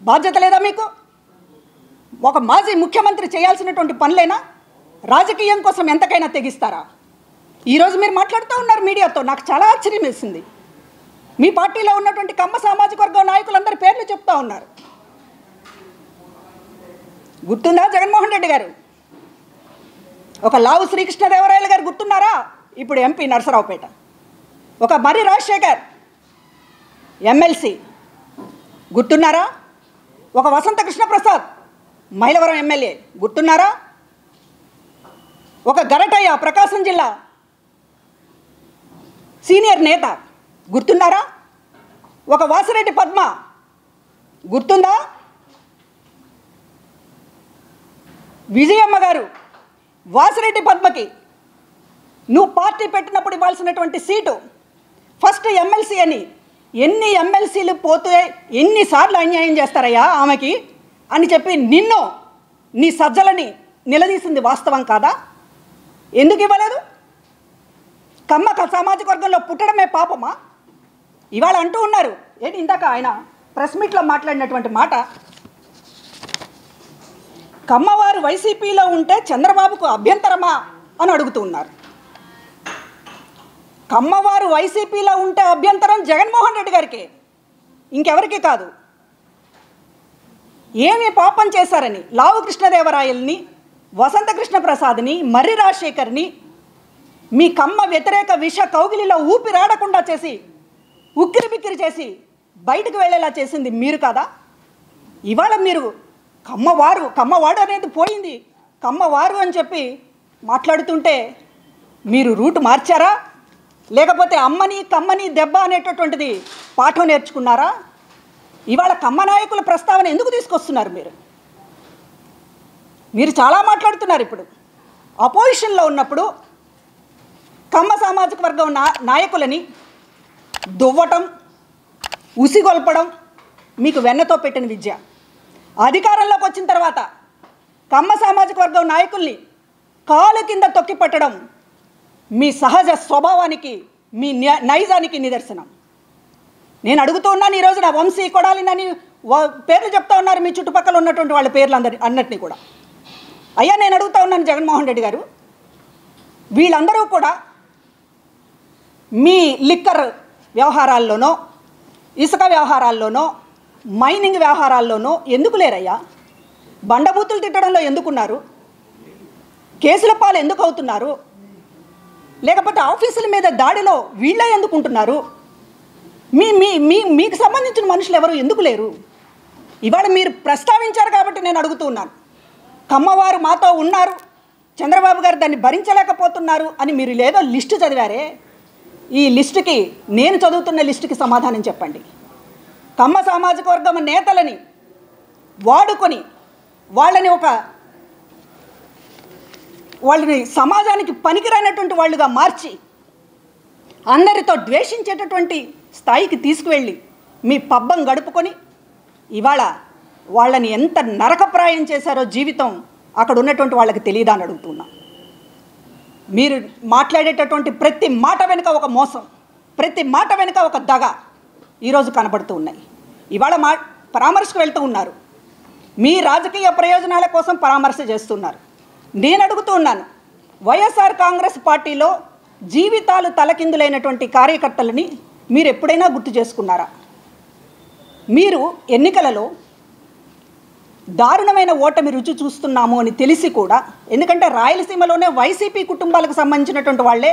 బాధ్యత లేదా మీకు? ఒక మాజీ ముఖ్యమంత్రి చేయాల్సినటువంటి పనులేనా? రాజకీయం కోసం ఎంతకైనా తెగిస్తారా? ఈరోజు మీరు మాట్లాడుతూ ఉన్నారు మీడియాతో, నాకు చాలా ఆశ్చర్యం వేసింది. మీ పార్టీలో ఉన్నటువంటి కమ్మ సామాజిక వర్గం నాయకులందరి పేర్లు చెప్తా ఉన్నారు. గుర్తుందా జగన్మోహన్ రెడ్డి గారు? ఒక లావు శ్రీకృష్ణదేవరాయలు గారు గుర్తున్నారా? ఇప్పుడు ఎంపీ నరసరావుపేట. ఒక మర్రి రాజశేఖర్ ఎమ్మెల్సీ గుర్తున్నారా? ఒక వసంత కృష్ణప్రసాద్ మైలవరం ఎమ్మెల్యే గుర్తున్నారా? ఒక గరటయ్య ప్రకాశం జిల్లా సీనియర్ నేత గుర్తున్నారా? ఒక వాసిరెడ్డి పద్మ గుర్తుందా? విజయమ్మ గారు వాసిరెడ్డి పద్మకి నువ్వు పార్టీ పెట్టినప్పుడు ఇవ్వాల్సినటువంటి సీటు ఫస్ట్ ఎమ్మెల్సీ అని, ఎన్ని ఎమ్మెల్సీలు పోతే ఎన్నిసార్లు అన్యాయం చేస్తారయ్యా ఆమెకి అని చెప్పి నిన్ను నీ సజ్జలని నిలదీసింది వాస్తవం కాదా? ఎందుకు ఇవ్వలేదు? కమ్మ సామాజిక వర్గంలో పుట్టడమే పాపమా? ఇవాళ అంటూ ఉన్నారు ఏంటి, ఇందాక ఆయన ప్రెస్ మీట్లో మాట్లాడినటువంటి మాట, కమ్మవారు వైసీపీలో ఉంటే చంద్రబాబుకు అభ్యంతరమా అని అడుగుతూ ఉన్నారు. కమ్మవారు వైసీపీలో ఉంటే అభ్యంతరం జగన్మోహన్ రెడ్డి గారికి, ఇంకెవరికి కాదు. ఏమి పాపం చేశారని లావు కృష్ణదేవరాయల్ని, వసంత కృష్ణప్రసాద్ని, మర్రి రాజశేఖర్ని మీ కమ్మ వ్యతిరేక విష కౌగిలిలో ఊపిరాడకుండా చేసి ఉక్కిరి బిక్కిరి చేసి బయటకు వెళ్ళేలా చేసింది మీరు కాదా? ఇవాళ మీరు కమ్మవాడు అనేది పోయింది, కమ్మవారు అని చెప్పి మాట్లాడుతుంటే మీరు రూటు మార్చారా? లేకపోతే అమ్మని కమ్మని దెబ్బ అనేటటువంటిది పాఠం నేర్చుకున్నారా? ఇవాళ కమ్మ నాయకుల ప్రస్తావన ఎందుకు తీసుకొస్తున్నారు మీరు చాలా మాట్లాడుతున్నారు. ఇప్పుడు అపోజిషన్లో ఉన్నప్పుడు కమ్మ సామాజిక వర్గం నాయకులని దువ్వటం, ఉసిగొల్పడం మీకు వెన్నతో పెట్టిన విద్య. అధికారంలోకి వచ్చిన తర్వాత కమ్మ సామాజిక వర్గం నాయకుల్ని కాలు కింద తొక్కి పట్టడం మీ సహజ స్వభావానికి, మీ నైజానికి నిదర్శనం. నేను అడుగుతూ ఉన్నాను ఈరోజు, నా వంశీ కొడాలినని పేర్లు చెప్తా ఉన్నారు మీ చుట్టుపక్కల ఉన్నటువంటి వాళ్ళ పేర్లు అన్నిటినీ కూడా. అయ్యా నేను అడుగుతా ఉన్నాను జగన్మోహన్ రెడ్డి గారు, వీళ్ళందరూ కూడా మీ లిక్కర్ వ్యవహారాల్లోనో, ఇసుక వ్యవహారాల్లోనో, మైనింగ్ వ్యవహారాల్లోనో ఎందుకు లేరయ్యా? బండబూతులు తిట్టడంలో ఎందుకున్నారు? కేసుల పాలు ఎందుకు అవుతున్నారు? లేకపోతే ఆఫీసుల మీద దాడిలో వీళ్ళే ఎందుకుంటున్నారు? మీకు సంబంధించిన మనుషులు ఎవరు ఎందుకు లేరు? ఇవాళ మీరు ప్రస్తావించారు కాబట్టి నేను అడుగుతూ ఉన్నాను. కమ్మవారు మాతో ఉన్నారు, చంద్రబాబు గారు దాన్ని భరించలేకపోతున్నారు అని మీరు లేదో లిస్టు చదివారే, ఈ లిస్టుకి, నేను చదువుతున్న లిస్టుకి సమాధానం చెప్పండి. కమ్మ సామాజిక వర్గం నేతలని వాడుకొని వాళ్ళని సమాజానికి పనికిరానటువంటి వాళ్ళుగా మార్చి అందరితో ద్వేషించేటటువంటి స్థాయికి తీసుకువెళ్ళి మీ పబ్బం గడుపుకొని ఇవాళ వాళ్ళని ఎంత నరకప్రాయం చేశారో జీవితం అక్కడ ఉన్నటువంటి వాళ్ళకి తెలియదా అని అడుగుతున్నా. మీరు మాట్లాడేటటువంటి ప్రతి మాట వెనుక ఒక మోసం, ప్రతి మాట వెనుక ఒక దగ ఈరోజు కనబడుతూ ఉన్నాయి. ఇవాళ పరామర్శకు వెళ్తూ ఉన్నారు, మీ రాజకీయ ప్రయోజనాల కోసం పరామర్శ చేస్తున్నారు. నేను అడుగుతూ ఉన్నాను, వైఎస్ఆర్ కాంగ్రెస్ పార్టీలో జీవితాలు తలకిందులైనటువంటి కార్యకర్తలని మీరు ఎప్పుడైనా గుర్తు చేసుకున్నారా? మీరు ఎన్నికలలో దారుణమైన ఓటమి రుచి చూస్తున్నాము అని తెలిసి కూడా, ఎందుకంటే రాయలసీమలోనే వైసీపీ కుటుంబాలకు సంబంధించినటువంటి వాళ్ళే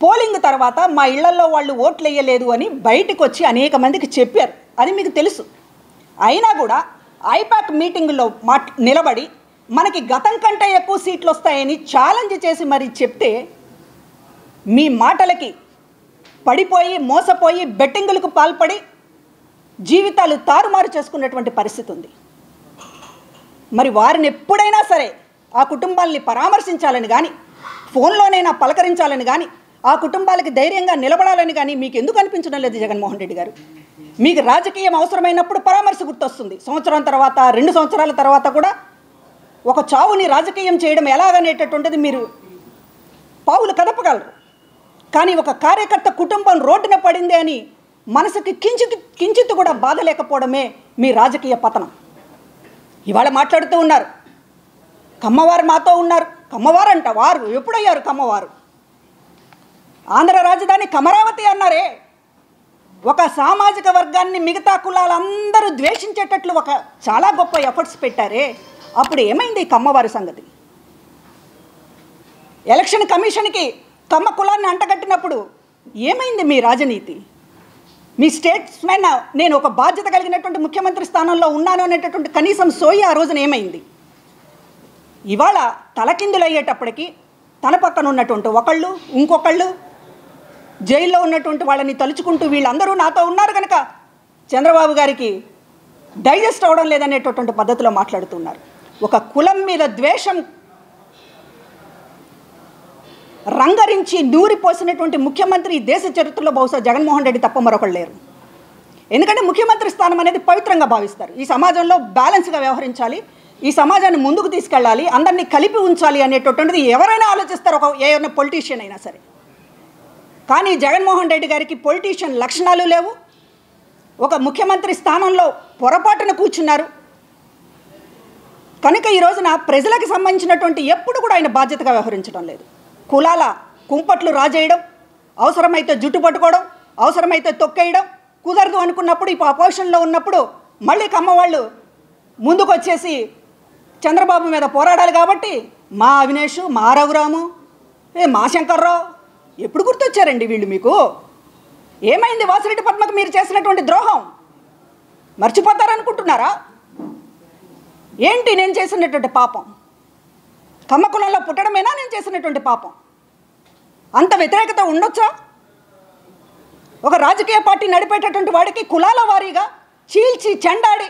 పోలింగ్ తర్వాత మా ఇళ్లలో వాళ్ళు ఓట్లు వేయలేదు అని బయటకు వచ్చి అనేక మందికి చెప్పారు, అది మీకు తెలుసు. అయినా కూడా ఐపాక్ మీటింగులో నిలబడి మనకి గతం కంటే ఎక్కువ సీట్లు వస్తాయని ఛాలెంజ్ చేసి మరి చెప్తే మీ మాటలకి పడిపోయి మోసపోయి బెట్టింగులకు పాల్పడి జీవితాలు తారుమారు చేసుకున్నటువంటి పరిస్థితి ఉంది. మరి వారిని ఎప్పుడైనా సరే ఆ కుటుంబాలని పరామర్శించాలని కానీ, ఫోన్లోనైనా పలకరించాలని కానీ, ఆ కుటుంబాలకి ధైర్యంగా నిలబడాలని కానీ మీకు ఎందుకు అనిపించడం లేదు జగన్మోహన్ రెడ్డి గారు? మీకు రాజకీయం అవసరమైనప్పుడు పరామర్శ గుర్తొస్తుంది, సంవత్సరం తర్వాత 2 సంవత్సరాల తర్వాత కూడా ఒక చావుని రాజకీయం చేయడం ఎలాగనేటటువంటిది మీరు పావులు కదపగలరు. కానీ ఒక కార్యకర్త కుటుంబం రోడ్డున పడింది అని మనసుకి కించిత్ కూడా బాధ లేకపోవడమే మీ రాజకీయ పతనం. ఇవాళ మాట్లాడుతూ ఉన్నారు, కమ్మవారు మాతో ఉన్నారు. కమ్మవారంట, వారు ఎప్పుడయ్యారు కమ్మవారు? ఆంధ్ర రాజధాని కమరావతి అన్నారే. ఒక సామాజిక వర్గాన్ని మిగతా కులాలందరూ ద్వేషించేటట్లు ఒక చాలా గొప్ప ఎఫర్ట్స్ పెట్టారే, అప్పుడు ఏమైంది కమ్మవారి సంగతి? ఎలక్షన్ కమిషన్కి కమ్మ కులాన్ని అంటగట్టినప్పుడు ఏమైంది మీ రాజనీతి? మీ స్టేట్స్మెన్ నేను ఒక బాధ్యత కలిగినటువంటి ముఖ్యమంత్రి స్థానంలో ఉన్నాను అనేటటువంటి కనీసం సోయి ఆ రోజున ఏమైంది? ఇవాళ తలకిందులు అయ్యేటప్పటికీ తన పక్కన ఉన్నటువంటి ఒకళ్ళు ఇంకొకళ్ళు జైల్లో ఉన్నటువంటి వాళ్ళని తలుచుకుంటూ వీళ్ళందరూ నాతో ఉన్నారు కనుక చంద్రబాబు గారికి డైజెస్ట్ అవ్వడం లేదనేటటువంటి పద్ధతిలో మాట్లాడుతున్నారు. ఒక కులం మీద ద్వేషం రంగరించి నూరిపోసినటువంటి ముఖ్యమంత్రి దేశ చరిత్రలో బహుశా జగన్మోహన్ రెడ్డి తప్ప మరొకళ్ళు లేరు. ఎందుకంటే ముఖ్యమంత్రి స్థానం అనేది పవిత్రంగా భావిస్తారు. ఈ సమాజంలో బ్యాలెన్స్గా వ్యవహరించాలి, ఈ సమాజాన్ని ముందుకు తీసుకెళ్ళాలి, అందరినీ కలిపి ఉంచాలి అనేటటువంటిది ఎవరైనా ఆలోచిస్తారు, ఏమైనా పొలిటీషియన్ అయినా సరే. కానీ జగన్మోహన్ రెడ్డి గారికి పొలిటీషియన్ లక్షణాలు లేవు. ఒక ముఖ్యమంత్రి స్థానంలో పొరపాటున కూర్చున్నారు కనుక ఈ రోజున ప్రజలకు సంబంధించినటువంటి ఎప్పుడు కూడా ఆయన బాధ్యతగా వ్యవహరించడం లేదు. కులాల కుంపట్లు రాజేయడం, అవసరమైతే జుట్టు పట్టుకోవడం, అవసరమైతే తొక్కేయడం, కుదరదు అనుకున్నప్పుడు ఇప్పుడు అపోజిషన్లో ఉన్నప్పుడు మళ్ళీ కమ్మవాళ్ళు ముందుకు వచ్చేసి చంద్రబాబు మీద పోరాడాలి కాబట్టి మా అవినేష్, మా రఘురాము, మా శంకర్రావు ఎప్పుడు గుర్తొచ్చారండి వీళ్ళు మీకు? ఏమైంది వాసిరెడ్డి పద్మకు మీరు చేసినటువంటి ద్రోహం? మర్చిపోతారనుకుంటున్నారా? ఏంటి నేను చేసినటువంటి పాపం? కమ్మ కులంలో పుట్టడమేనా నేను చేసినటువంటి పాపం? అంత వ్యతిరేకత ఉండొచ్చా? ఒక రాజకీయ పార్టీ నడిపేటటువంటి వాడికి కులాల వారీగా చీల్చి చెండాడి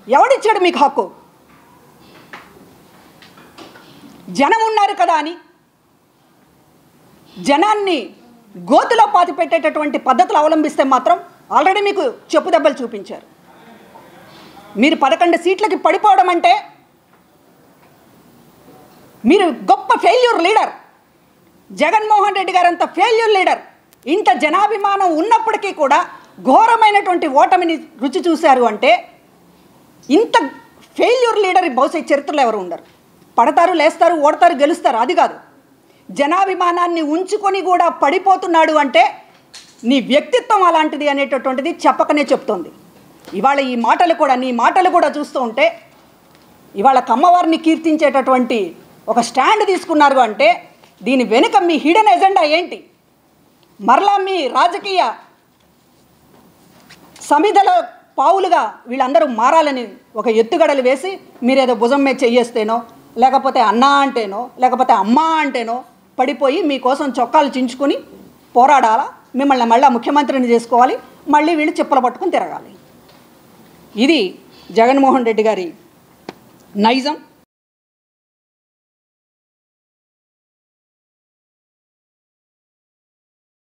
ఎవడిచ్చాడు మీకు హక్కు? జనం ఉన్నారు కదా అని జనాన్ని గోతులో పాతి పెట్టేటటువంటి పద్ధతులు అవలంబిస్తే మాత్రం ఆల్రెడీ మీకు చెప్పు దెబ్బలు చూపించారు. మీరు 11 సీట్లకి పడిపోవడం అంటే మీరు గొప్ప ఫెయిల్యూర్ లీడర్. జగన్మోహన్ రెడ్డి గారు అంత ఫెయిల్యూర్ లీడర్. ఇంత జనాభిమానం ఉన్నప్పటికీ కూడా ఘోరమైనటువంటి ఓటమిని రుచి చూశారు అంటే ఇంత ఫెయిల్యూర్ లీడర్ బహుశా చరిత్రలో ఎవరు ఉండరు. పడతారు, లేస్తారు, ఓడతారు, గెలుస్తారు, అది కాదు. జనాభిమానాన్ని ఉంచుకొని కూడా పడిపోతున్నాడు అంటే నీ వ్యక్తిత్వం అలాంటిది అనేటటువంటిది చెప్పకనే చెప్తోంది. ఇవాళ ఈ మాటలు కూడా, నీ మాటలు కూడా చూస్తూ ఉంటే ఇవాళ కమ్మవారిని కీర్తించేటటువంటి ఒక స్టాండ్ తీసుకున్నారు అంటే దీని వెనుక మీ హిడెన్ ఎజెండా ఏంటి? మరలా మీ రాజకీయ సమిధల పావులుగా వీళ్ళందరూ మారాలని ఒక ఎత్తుగడలు వేసి మీరేదో భుజం మీద చెయ్యేస్తేనో, లేకపోతే అన్నా అంటేనో, లేకపోతే అమ్మా అంటేనో పడిపోయి మీకోసం చొక్కాలు చించుకొని పోరాడాలా, మిమ్మల్ని మళ్ళీ ముఖ్యమంత్రిని చేసుకోవాలి, మళ్ళీ వీళ్ళు చిప్పలు పట్టుకుని తిరగాలి. ఇది జగన్మోహన్ రెడ్డి గారి నైజం.